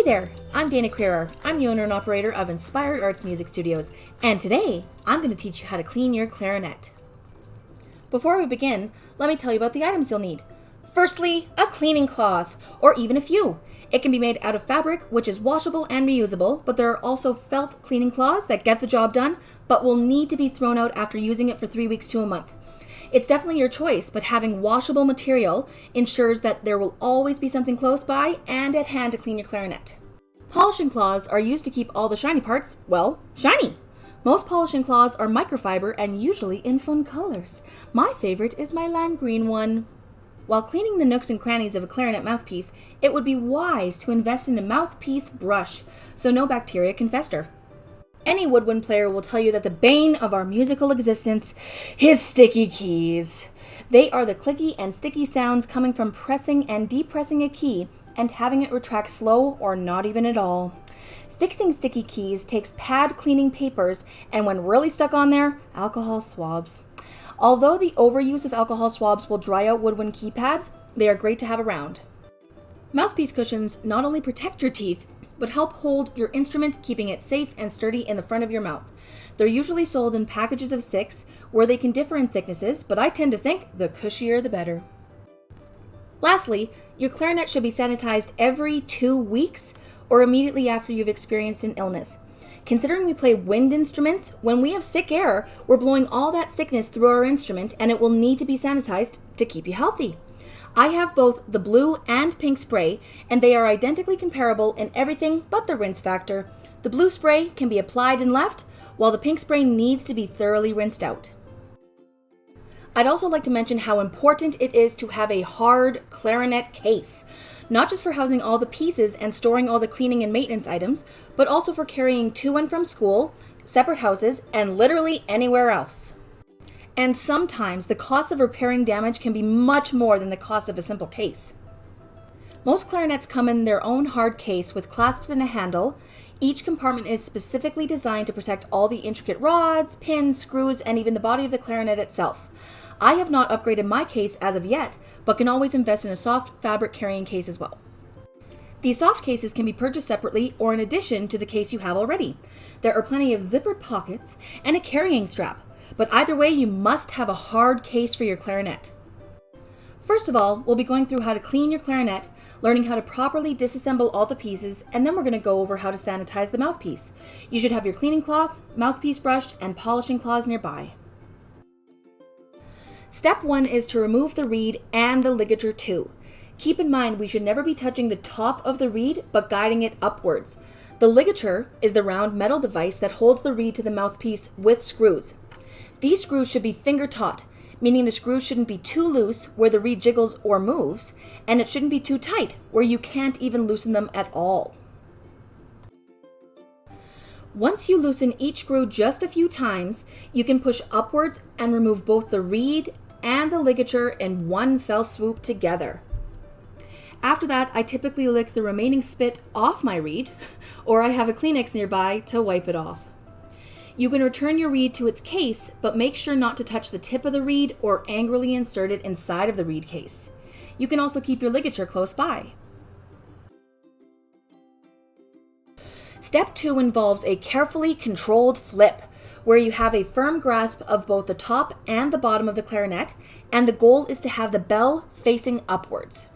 Hey there, I'm Dana Crerar. I'm the owner and operator of Inspired Arts Music Studios, and today I'm going to teach you how to clean your clarinet. Before we begin, let me tell you about the items you'll need. Firstly, a cleaning cloth, or even a few. It can be made out of fabric, which is washable and reusable, but there are also felt cleaning cloths that get the job done, but will need to be thrown out after using it for 3 weeks to a month. It's definitely your choice, but having washable material ensures that there will always be something close by and at hand to clean your clarinet. Polishing cloths are used to keep all the shiny parts, well, shiny. Most polishing cloths are microfiber and usually in fun colors. My favorite is my lime green one. While cleaning the nooks and crannies of a clarinet mouthpiece, it would be wise to invest in a mouthpiece brush so no bacteria can fester. Any woodwind player will tell you that the bane of our musical existence is sticky keys. They are the clicky and sticky sounds coming from pressing and depressing a key and having it retract slow or not even at all. Fixing sticky keys takes pad cleaning papers and when really stuck on there, alcohol swabs. Although the overuse of alcohol swabs will dry out woodwind keypads, they are great to have around. Mouthpiece cushions not only protect your teeth, but help hold your instrument, keeping it safe and sturdy in the front of your mouth. They're usually sold in packages of 6, where they can differ in thicknesses, but I tend to think the cushier the better. Lastly, your clarinet should be sanitized every 2 weeks or immediately after you've experienced an illness. Considering we play wind instruments, when we have sick air, we're blowing all that sickness through our instrument and it will need to be sanitized to keep you healthy. I have both the blue and pink spray, and they are identically comparable in everything but the rinse factor. The blue spray can be applied and left, while the pink spray needs to be thoroughly rinsed out. I'd also like to mention how important it is to have a hard clarinet case, not just for housing all the pieces and storing all the cleaning and maintenance items, but also for carrying to and from school, separate houses, and literally anywhere else. And sometimes the cost of repairing damage can be much more than the cost of a simple case. Most clarinets come in their own hard case with clasps and a handle. Each compartment is specifically designed to protect all the intricate rods, pins, screws, and even the body of the clarinet itself. I have not upgraded my case as of yet, but can always invest in a soft fabric carrying case as well. These soft cases can be purchased separately or in addition to the case you have already. There are plenty of zippered pockets and a carrying strap. But either way, you must have a hard case for your clarinet. First of all, we'll be going through how to clean your clarinet, learning how to properly disassemble all the pieces, and then we're going to go over how to sanitize the mouthpiece. You should have your cleaning cloth, mouthpiece brush, and polishing cloths nearby. Step 1 is to remove the reed and the ligature too. Keep in mind we should never be touching the top of the reed, but guiding it upwards. The ligature is the round metal device that holds the reed to the mouthpiece with screws. These screws should be finger taut, meaning the screws shouldn't be too loose where the reed jiggles or moves, and it shouldn't be too tight where you can't even loosen them at all. Once you loosen each screw just a few times, you can push upwards and remove both the reed and the ligature in one fell swoop together. After that, I typically lick the remaining spit off my reed, or I have a Kleenex nearby to wipe it off. You can return your reed to its case, but make sure not to touch the tip of the reed or angrily insert it inside of the reed case. You can also keep your ligature close by. Step 2 involves a carefully controlled flip, where you have a firm grasp of both the top and the bottom of the clarinet, and the goal is to have the bell facing upwards.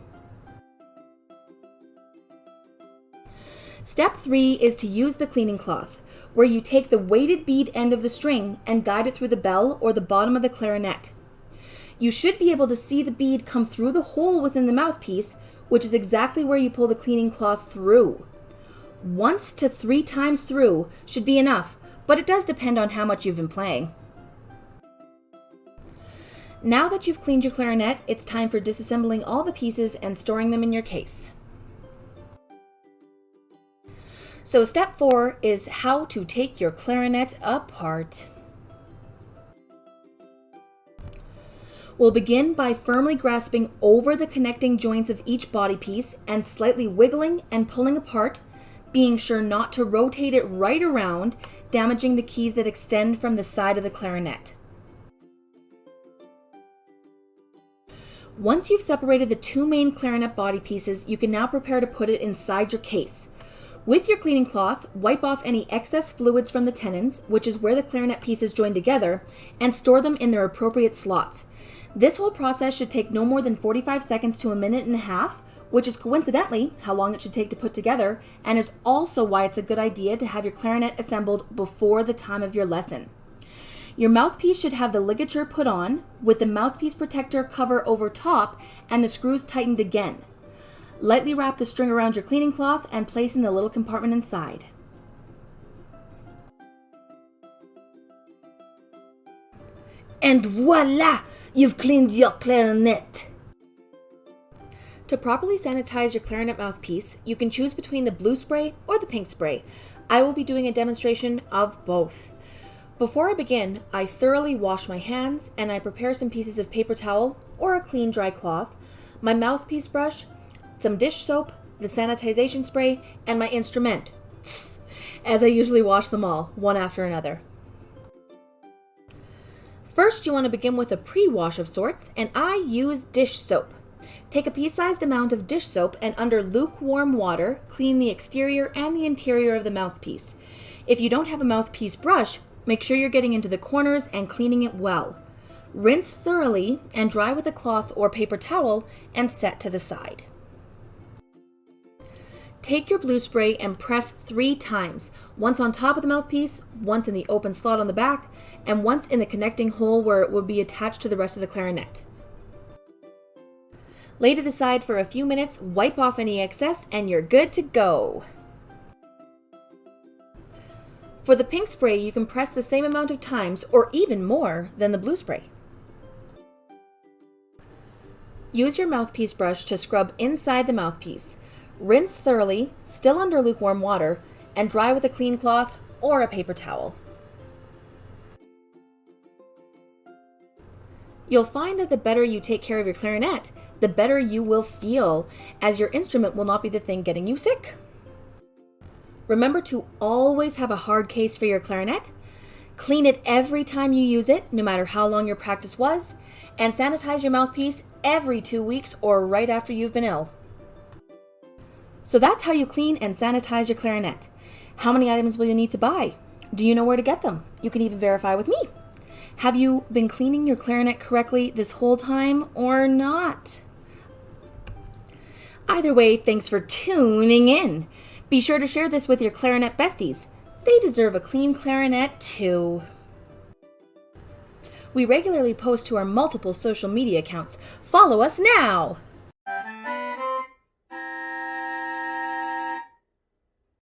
Step 3 is to use the cleaning cloth, where you take the weighted bead end of the string and guide it through the bell or the bottom of the clarinet. You should be able to see the bead come through the hole within the mouthpiece, which is exactly where you pull the cleaning cloth through. Once to 3 times through should be enough, but it does depend on how much you've been playing. Now that you've cleaned your clarinet, it's time for disassembling all the pieces and storing them in your case. So step 4 is how to take your clarinet apart. We'll begin by firmly grasping over the connecting joints of each body piece and slightly wiggling and pulling apart, being sure not to rotate it right around, damaging the keys that extend from the side of the clarinet. Once you've separated the 2 main clarinet body pieces, you can now prepare to put it inside your case. With your cleaning cloth, wipe off any excess fluids from the tenons, which is where the clarinet pieces join together, and store them in their appropriate slots. This whole process should take no more than 45 seconds to a minute and a half, which is coincidentally how long it should take to put together, and is also why it's a good idea to have your clarinet assembled before the time of your lesson. Your mouthpiece should have the ligature put on, with the mouthpiece protector cover over top and the screws tightened again. Lightly wrap the string around your cleaning cloth and place in the little compartment inside. And voila! You've cleaned your clarinet! To properly sanitize your clarinet mouthpiece, you can choose between the blue spray or the pink spray. I will be doing a demonstration of both. Before I begin, I thoroughly wash my hands and I prepare some pieces of paper towel or a clean dry cloth, my mouthpiece brush, some dish soap, the sanitization spray, and my instrument, as I usually wash them all, one after another. First, you want to begin with a pre-wash of sorts, and I use dish soap. Take a pea-sized amount of dish soap and under lukewarm water, clean the exterior and the interior of the mouthpiece. If you don't have a mouthpiece brush, make sure you're getting into the corners and cleaning it well. Rinse thoroughly and dry with a cloth or paper towel and set to the side. Take your blue spray and press 3 times, once on top of the mouthpiece, once in the open slot on the back, and once in the connecting hole where it would be attached to the rest of the clarinet. Lay to the side for a few minutes, wipe off any excess, and you're good to go. For the pink spray, you can press the same amount of times, or even more, than the blue spray. Use your mouthpiece brush to scrub inside the mouthpiece. Rinse thoroughly, still under lukewarm water, and dry with a clean cloth or a paper towel. You'll find that the better you take care of your clarinet, the better you will feel, as your instrument will not be the thing getting you sick. Remember to always have a hard case for your clarinet. Clean it every time you use it, no matter how long your practice was, and sanitize your mouthpiece every 2 weeks or right after you've been ill. So that's how you clean and sanitize your clarinet. How many items will you need to buy? Do you know where to get them? You can even verify with me. Have you been cleaning your clarinet correctly this whole time or not? Either way, thanks for tuning in. Be sure to share this with your clarinet besties. They deserve a clean clarinet too. We regularly post to our multiple social media accounts. Follow us now!